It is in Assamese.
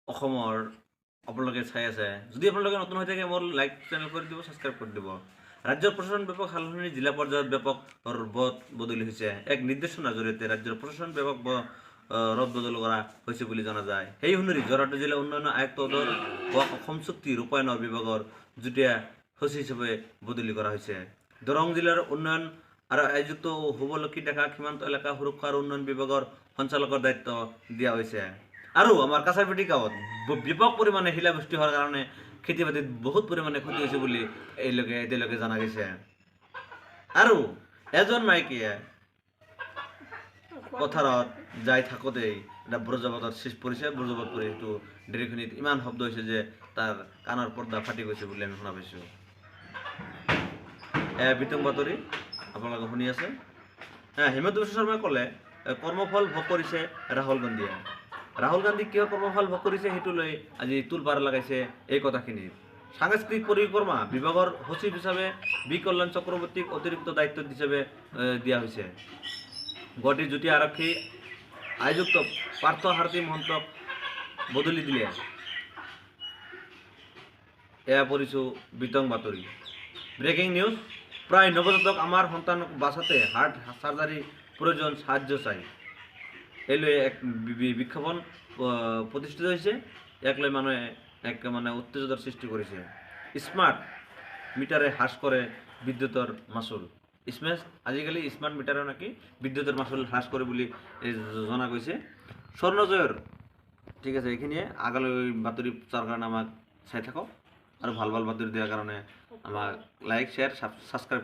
অসমৰ আপোনালোকে চাই আছে যদি আপোনালোকে নতুন হৈ থাকে মোৰ লাইক চেনেল কৰি দিব সাবস্ক্ৰাইব কৰি দিব ৰাজ্যৰ প্ৰশাসন ব্যাপক সালসলনি জিলা পৰ্যায়ত ব্যাপক ৰদ বদলি হৈছে এক নিৰ্দেশনাৰ জৰিয়তে ৰাজ্যৰ প্ৰশাসন ব্যাপক ৰদ বদল কৰা হৈছে বুলি জনা যায় সেই অনুসৰি যোৰহাট জিলা উন্নয়ন আয়ুক্তৰ অসম চুক্তি ৰূপায়ণৰ বিভাগৰ যুটীয়া সচিব হিচাপে বদলি কৰা হৈছে দৰং জিলাৰ উন্নয়ন আৰু আয়োজিত শুভলক্ষী ডেকা সীমান্ত এলেকা সুৰক্ষা আৰু উন্নয়ন বিভাগৰ সঞ্চালকৰ দায়িত্ব দিয়া হৈছে আৰু আমাৰ কাছাৰপেটি গাঁৱত ব্যাপক পৰিমাণে শিলাবৃষ্টি হোৱাৰ কাৰণে খেতি বাতিত বহুত পৰিমাণে ক্ষতি হৈছে বুলি এতিয়ালৈকে জনা গৈছে আৰু এজন মাইকীয়ে পথাৰত যাই থাকোঁতেই এটা ব্ৰজপাতৰ সৃষ্টি পৰিছে ব্ৰজপাত পৰি সেইটো ডেৰিখনিত ইমান শব্দ হৈছে যে তাৰ কাণৰ পৰ্দা ফাটি গৈছে বুলি আমি শুনা পাইছোঁ বিতং বাতৰি আপোনালোকে শুনি আছে হিমন্ত বিশ্ব শৰ্মাই ক'লে কৰ্মফল ভোগ কৰিছে ৰাহুল গান্ধীয়ে ৰাহুল গান্ধী কিয় কৰ্মফল ভোগ কৰিছে সেইটো লৈ আজি তোলপাৰ লগাইছে এই কথাখিনি সাংস্কৃতিক পৰিক্ৰমা বিভাগৰ সচিব হিচাপে বি কল্যাণ চক্ৰৱৰ্তীক অতিৰিক্ত দায়িত্ব হিচাপে দিয়া হৈছে গুৱাহাটীৰ যুটীয়া আৰক্ষী আয়োজক পাৰ্থ সাৰথী মহন্তক বদলি দিলে এয়া পঢ়িছোঁ বিতং বাতৰি ব্ৰেকিং নিউজ প্ৰায় নৱজাতক আমাৰ সন্তানক বাঁচাতে হাৰ্ট সাৰ্জাৰী প্ৰয়োজন সাহায্য চাই এই লৈ এক বিজ্ঞাপন প্ৰতিষ্ঠিত হৈছে ইয়াক লৈ মানুহে এক উত্তেজনাৰ সৃষ্টি কৰিছে স্মাৰ্ট মিটাৰে হ্ৰাস কৰে বিদ্যুতৰ মাচুল আজিকালি স্মাৰ্ট মিটাৰে নাকি বিদ্যুতৰ মাচুল হ্ৰাস কৰে বুলি জনা গৈছে স্বৰ্ণজয়ৰ ঠিক আছে এইখিনিয়ে আগলৈ বাতৰি পোৱাৰ কাৰণে আমাক চাই থাকক আৰু ভাল ভাল বাতৰি দিয়াৰ কাৰণে আমাক লাইক শ্বেয়াৰ ছাবস্ক্ৰাইব